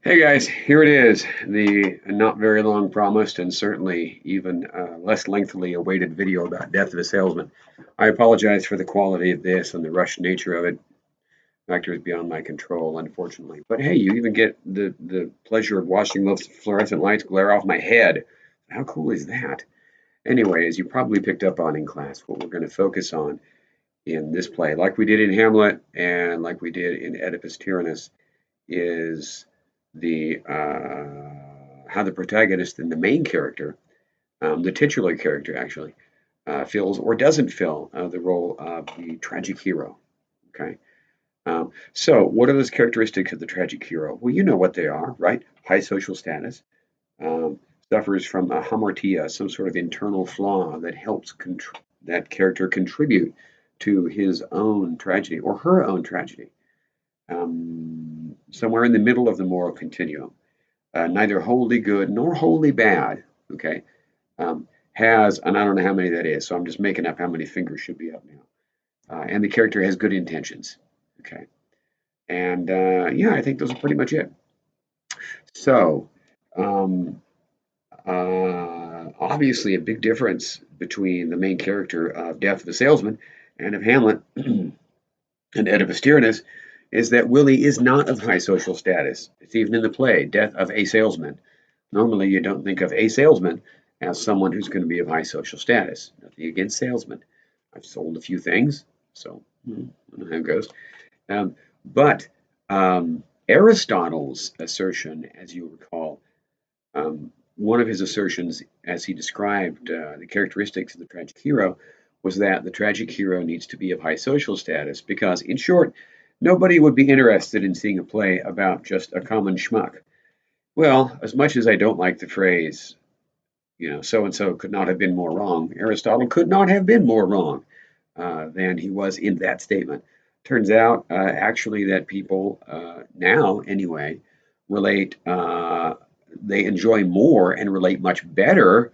Hey guys, here it is, the not very long promised and certainly even less lengthily awaited video about Death of a Salesman. I apologize for the quality of this and the rushed nature of it. Factors beyond my control, unfortunately. But hey, you even get the pleasure of watching those fluorescent lights glare off my head. How cool is that? Anyway, as you probably picked up on in class, what we're going to focus on in this play, like we did in Hamlet and like we did in Oedipus Tyrannus, is the how the protagonist and the main character, the titular character actually, fills or doesn't fill the role of the tragic hero. Okay. So, what are those characteristics of the tragic hero? Well, you know what they are, right? High social status, um, suffers from a hamartia, some sort of internal flaw that helps that character contribute to his own tragedy or her own tragedy. Somewhere in the middle of the moral continuum, neither wholly good nor wholly bad, okay, has, and I don't know how many that is, so I'm just making up how many fingers should be up now. And the character has good intentions, okay. And yeah, I think those are pretty much it. So, um, obviously, a big difference between the main character of Death of the Salesman and of Hamlet and Oedipus Tyrannus is that Willie is not of high social status. It's even in the play, Death of a Salesman. Normally, you don't think of a salesman as someone who's going to be of high social status. Nothing against salesmen. I've sold a few things, so I know how it goes. But Aristotle's assertion, as you recall, one of his assertions as he described the characteristics of the tragic hero was that the tragic hero needs to be of high social status because, in short, nobody would be interested in seeing a play about just a common schmuck. Well, as much as I don't like the phrase, so and so could not have been more wrong, Aristotle could not have been more wrong than he was in that statement. Turns out, actually, that people now, anyway, relate, they enjoy more and relate much better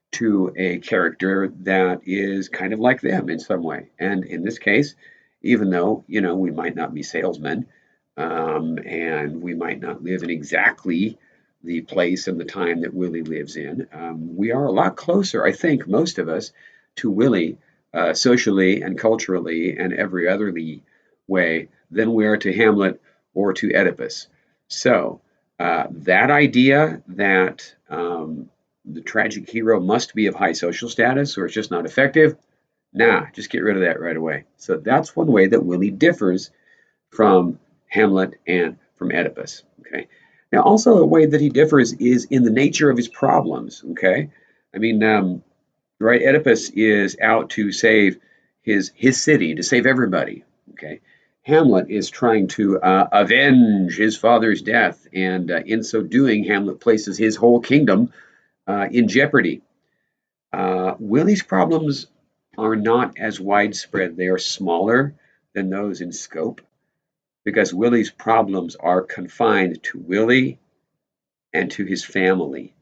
to a character that is kind of like them in some way. And in this case, even though, we might not be salesmen, and we might not live in exactly the place and the time that Willie lives in, we are a lot closer, I think, most of us, to Willie socially and culturally and every otherly way than we are to Hamlet or to Oedipus. So that idea that the tragic hero must be of high social status or it's just not effective, nah, just get rid of that right away. So that's one way that Willie differs from Hamlet and from Oedipus. Okay. Now, also a way that he differs is in the nature of his problems. Okay. I mean, right? Oedipus is out to save his city, to save everybody. Okay. Hamlet is trying to avenge his father's death, and in so doing, Hamlet places his whole kingdom in jeopardy. Willie's problems are not as widespread; they are smaller than those in scope because Willie's problems are confined to Willie and to his family.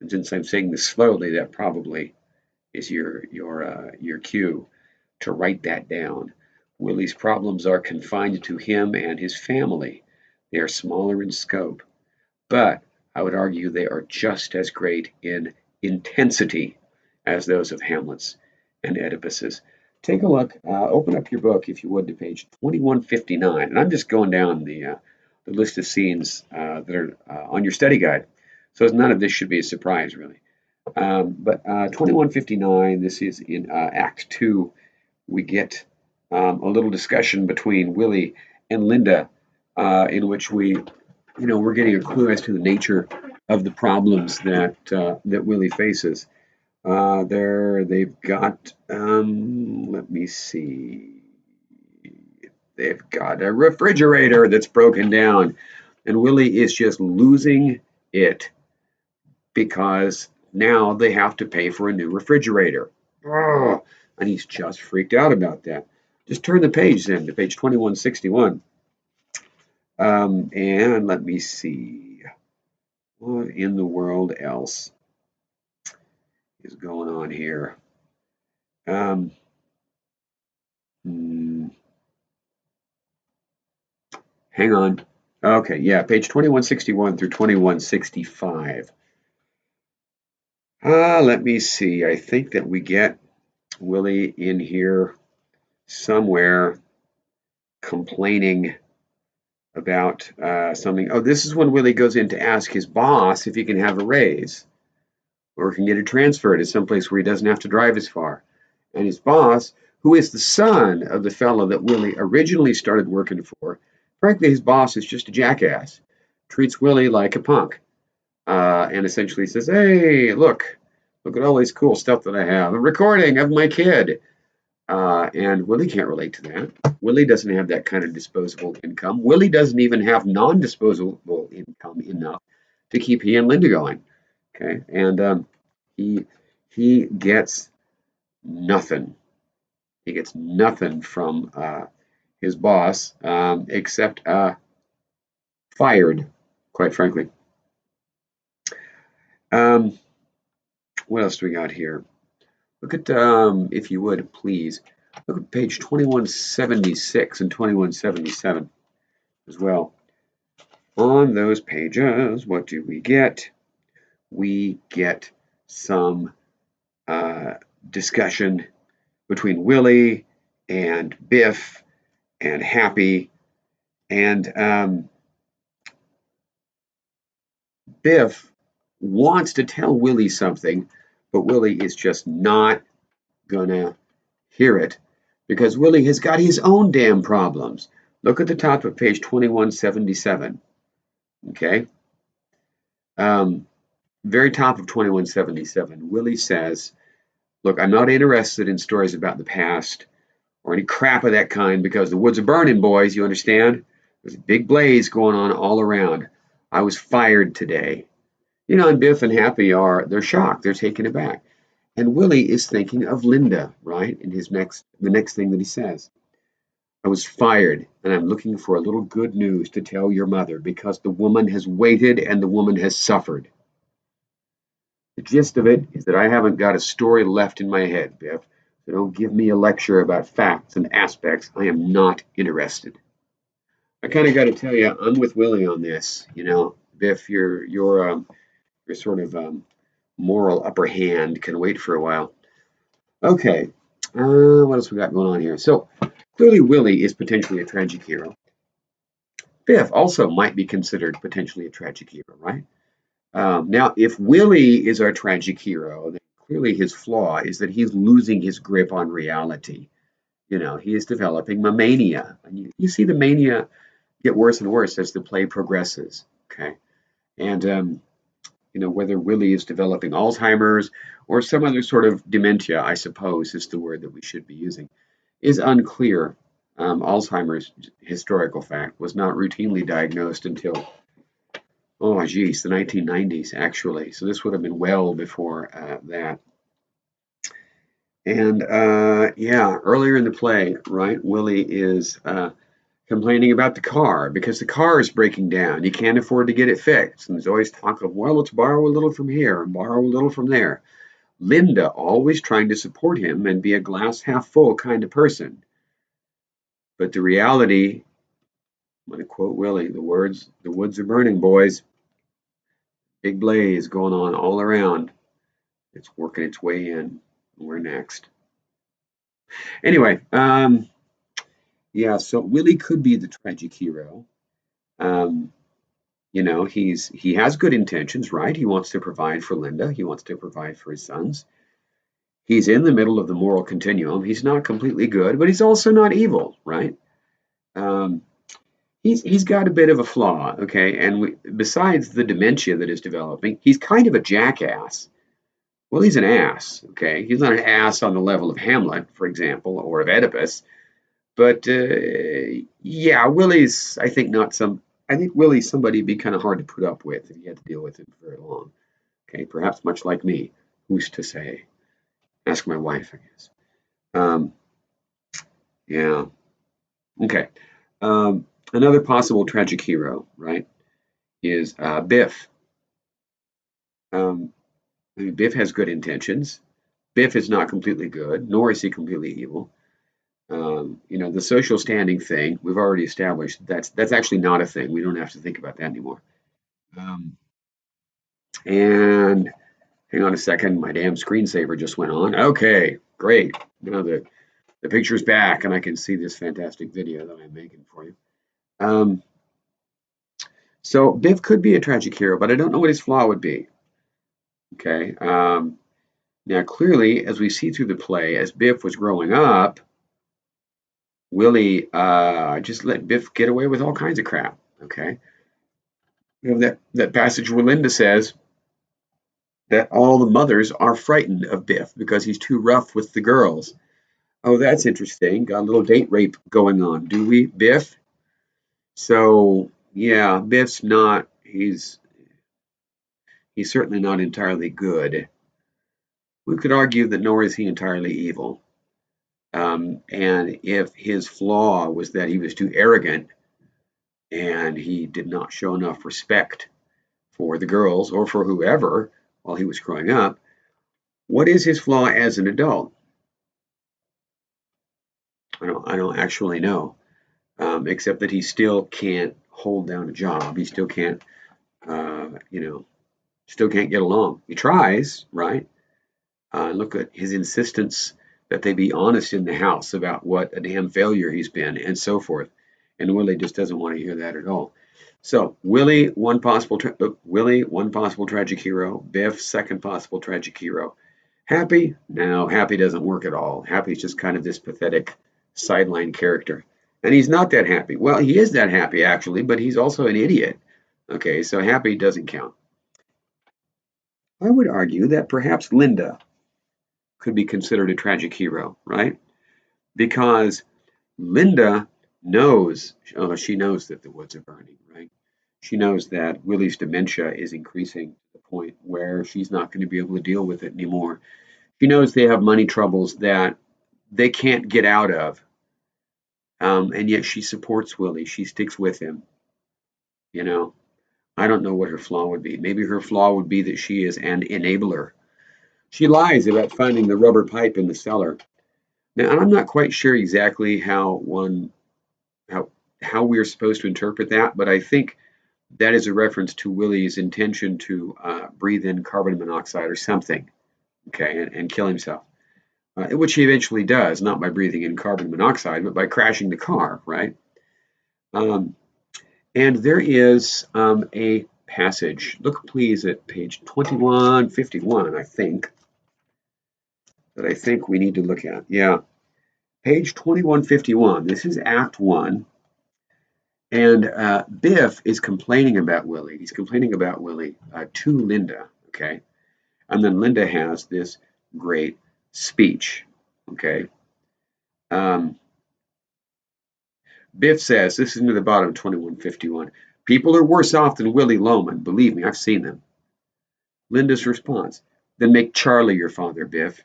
And since I'm saying this slowly, that probably is your cue to write that down. Willie's problems are confined to him and his family. They are smaller in scope, but I would argue they are just as great in intensity as those of Hamlet's and Oedipus's. Take a look. Open up your book, if you would, to page 2159. And I'm just going down the list of scenes that are on your study guide. So none of this should be a surprise, really. But 2159, this is in Act 2. We get a little discussion between Willie and Linda, in which we're getting a clue as to the nature of the problems that Willie faces. They've got, let me see, they've got a refrigerator that's broken down, and Willie is just losing it because now they have to pay for a new refrigerator. Oh, and he's just freaked out about that. Just turn the page then to page 2161. And let me see. What in the world else is going on here? Um, hmm, hang on. Okay, yeah, page 2161 through 2165. Let me see. I think that we get Willie in here somewhere complaining about something. Oh, this is when Willie goes in to ask his boss if he can have a raise or can get a transfer to someplace where he doesn't have to drive as far. And his boss, who is the son of the fellow that Willie originally started working for, frankly, his boss is just a jackass, treats Willie like a punk, and essentially says, "Hey, look at all this cool stuff that I have. A recording of my kid." And Willie can't relate to that. Willie doesn't have that kind of disposable income. Willie doesn't even have non-disposable income enough to keep he and Linda going. Okay, and he he gets nothing. He gets nothing from his boss except fired. Quite frankly. Um, what else do we got here? Look at, if you would, please, look at page 2176 and 2177 as well. On those pages, what do we get? We get some discussion between Willie and Biff and Happy. And Biff wants to tell Willie something, but Willie is just not gonna hear it because Willie has got his own damn problems. Look at the top of page 2177. Okay. Um, very top of 2177. Willie says, "Look, I'm not interested in stories about the past or any crap of that kind because the woods are burning, boys. You understand? There's a big blaze going on all around. I was fired today." And Biff and Happy they're shocked, they're taken aback. And Willie is thinking of Linda, right? In the next thing that he says. "I was fired, and I'm looking for a little good news to tell your mother because the woman has waited and the woman has suffered." The gist of it is that I haven't got a story left in my head, Biff. So don't give me a lecture about facts and aspects. I am not interested. I kind of got to tell you, I'm with Willie on this. Biff, your sort of moral upper hand can wait for a while. Okay, what else we got going on here? So clearly, Willie is potentially a tragic hero. Biff also might be considered potentially a tragic hero, right? Now, if Willie is our tragic hero, then clearly his flaw is that he's losing his grip on reality. He is developing a mania. And you see the mania get worse and worse as the play progresses. Okay. And, whether Willie is developing Alzheimer's or some other sort of dementia, I suppose is the word that we should be using, is unclear. Alzheimer's, historical fact, was not routinely diagnosed until, oh, geez, the 1990s, actually. So this would have been well before that. And yeah, earlier in the play, right, Willie is complaining about the car because the car is breaking down. You can't afford to get it fixed. And there's always talk of, well, let's borrow a little from here and borrow a little from there. Linda always trying to support him and be a glass half full kind of person. But the reality, I'm going to quote Willie, the woods are burning, boys. Big blaze going on all around. It's working its way in. We're next. Anyway, yeah, so Willie could be the tragic hero. Um, he has good intentions, right? He wants to provide for Linda. He wants to provide for his sons. He's in the middle of the moral continuum. He's not completely good, but he's also not evil, right? Um, he's got a bit of a flaw, okay? And besides the dementia that is developing, he's kind of a jackass. Well, he's an ass, okay? He's not an ass on the level of Hamlet, for example, or of Oedipus. But yeah, Willie's, I think, not some. I think Willie's somebody would be kind of hard to put up with if you had to deal with him for very long. Okay, perhaps much like me. Who's to say? Ask my wife, I guess. Um, yeah. Okay. Another possible tragic hero, right, is Biff. I mean, Biff has good intentions. Biff is not completely good, nor is he completely evil. The social standing thing, we've already established that's actually not a thing. We don't have to think about that anymore. Um, and hang on a second, my damn screensaver just went on. Okay, great. Now the picture's back and I can see this fantastic video that I'm making for you. Um, so Biff could be a tragic hero, but I don't know what his flaw would be. Okay. Now, clearly, as we see through the play, as Biff was growing up, Willie just let Biff get away with all kinds of crap. Okay. That passage where Linda says that all the mothers are frightened of Biff because he's too rough with the girls. Oh, that's interesting. Got a little date rape going on, do we, Biff? So, yeah, Biff's not, he's certainly not entirely good. We could argue that nor is he entirely evil. And if his flaw was that he was too arrogant and he did not show enough respect for the girls or for whoever while he was growing up, what is his flaw as an adult? I don't actually know, except that he still can't hold down a job. He still can't, you know, still can't get along. He tries, right? Look at his insistence that they be honest in the house about what a damn failure he's been and so forth. And Willie just doesn't want to hear that at all. So Willie, one possible tragic hero. Biff, second possible tragic hero. Happy? No, Happy doesn't work at all. Happy's just kind of this pathetic sideline character. And he's not that happy. Well, he is that happy actually, but he's also an idiot. Okay, so Happy doesn't count. I would argue that perhaps Linda could be considered a tragic hero, right? Because Linda knows, she knows that the woods are burning, right? She knows that Willie's dementia is increasing to the point where she's not going to be able to deal with it anymore. She knows they have money troubles that they can't get out of, and yet she supports Willie. She sticks with him. You know, I don't know what her flaw would be. Maybe her flaw would be that she is an enabler. She lies about finding the rubber pipe in the cellar. Now, and I'm not quite sure exactly how how we're supposed to interpret that, but I think that is a reference to Willie's intention to breathe in carbon monoxide or something, okay, and kill himself, which he eventually does, not by breathing in carbon monoxide, but by crashing the car, right? Um, and there is a passage. Look, please, at page 2151, I think, that I think we need to look at. Yeah, page 2151. This is Act 1. And Biff is complaining about Willie. He's complaining about Willie to Linda, okay? And then Linda has this great speech, okay? Um, Biff says, this is near the bottom of 2151, people are worse off than Willie Loman. Believe me, I've seen them. Linda's response, then make Charlie your father, Biff.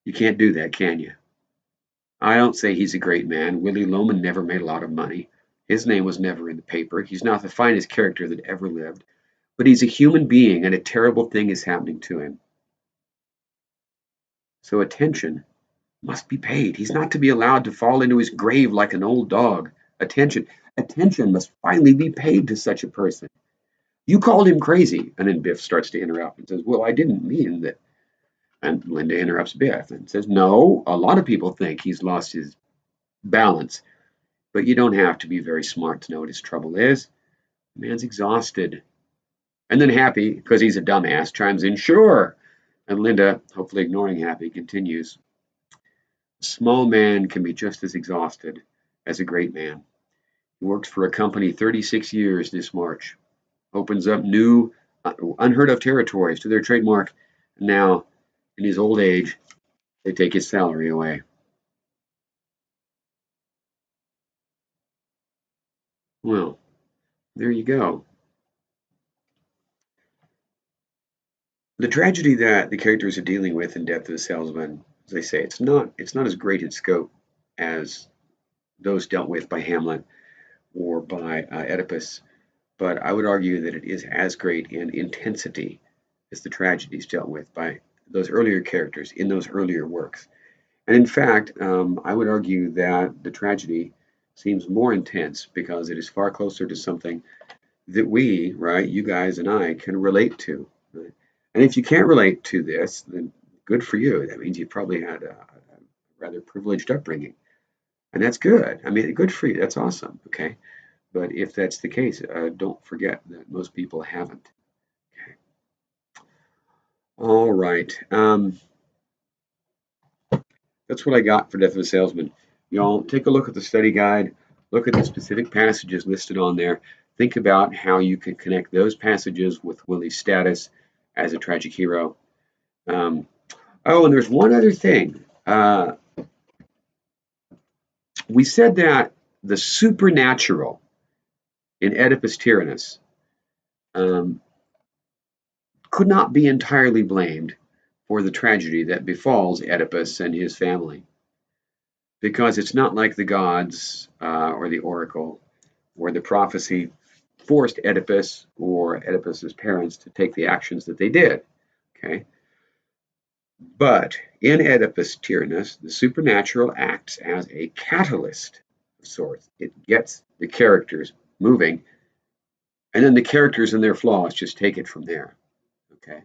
You can't do that, can you? I don't say he's a great man. Willie Loman never made a lot of money. His name was never in the paper. He's not the finest character that ever lived. But he's a human being, and a terrible thing is happening to him. So attention must be paid. He's not to be allowed to fall into his grave like an old dog. Attention must finally be paid to such a person. You called him crazy. And then Biff starts to interrupt and says, well, I didn't mean that. And Linda interrupts Biff and says, no, a lot of people think he's lost his balance, but you don't have to be very smart to know what his trouble is. The man's exhausted. And then Happy, because he's a dumbass, chimes in, sure. And Linda, hopefully ignoring Happy, continues, a small man can be just as exhausted as a great man. He worked for a company 36 years this March, opens up new, unheard of territories to their trademark. Now, in his old age, they take his salary away. Well, there you go. The tragedy that the characters are dealing with in Death of the Salesman, as I say, it's not as great in scope as those dealt with by Hamlet or by Oedipus, but I would argue that it is as great in intensity as the tragedies dealt with by those earlier characters in those earlier works. And in fact, I would argue that the tragedy seems more intense because it is far closer to something that we, right, you guys and I, can relate to. Right? And if you can't relate to this, then good for you. That means you probably had a rather privileged upbringing. And that's good. I mean, good for you. That's awesome. Okay. But if that's the case, don't forget that most people haven't. Okay. All right. That's what I got for Death of a Salesman. Y'all take a look at the study guide, look at the specific passages listed on there. Think about how you can connect those passages with Willie's status as a tragic hero. Um, oh, and there's one other thing. We said that the supernatural in Oedipus Tyrannus um, could not be entirely blamed for the tragedy that befalls Oedipus and his family, because it's not like the gods or the oracle or the prophecy forced Oedipus or Oedipus's parents to take the actions that they did. Okay, but in Oedipus Tyrannus, the supernatural acts as a catalyst of sorts. It gets the characters moving, and then the characters and their flaws just take it from there. Okay,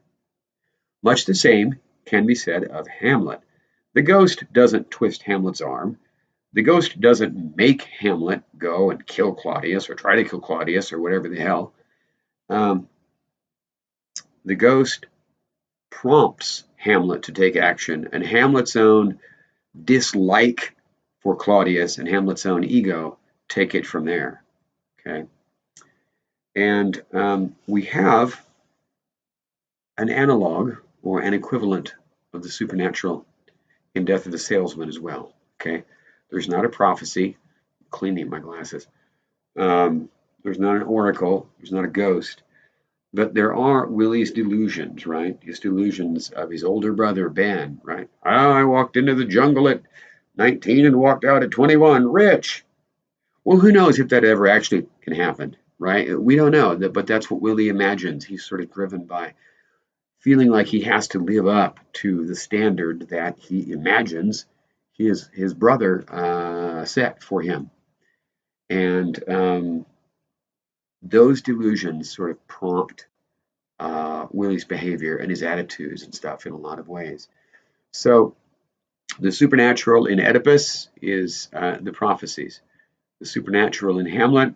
much the same can be said of Hamlet. The ghost doesn't twist Hamlet's arm. The ghost doesn't make Hamlet go and kill Claudius or try to kill Claudius or whatever the hell. Um, the ghost prompts Hamlet to take action, and Hamlet's own dislike for Claudius and Hamlet's own ego take it from there. Okay, and we have an analog or an equivalent of the supernatural in Death of the Salesman as well. Okay, there's not a prophecy. Cleaning my glasses. There's not an oracle. There's not a ghost. But there are Willie's delusions, right? His delusions of his older brother, Ben, right? I walked into the jungle at 19 and walked out at 21, rich. Well, who knows if that ever actually can happen, right? We don't know, but that's what Willie imagines. He's sort of driven by feeling like he has to live up to the standard that he imagines his brother set for him. And those delusions sort of prompt Willie's behavior and his attitudes and stuff in a lot of ways. So the supernatural in Oedipus is the prophecies. The supernatural in Hamlet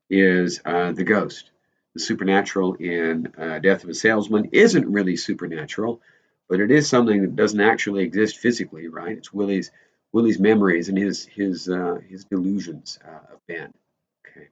is the ghost. The supernatural in Death of a Salesman isn't really supernatural, but it is something that doesn't actually exist physically, right? It's Willie's memories and his delusions of Ben. Okay.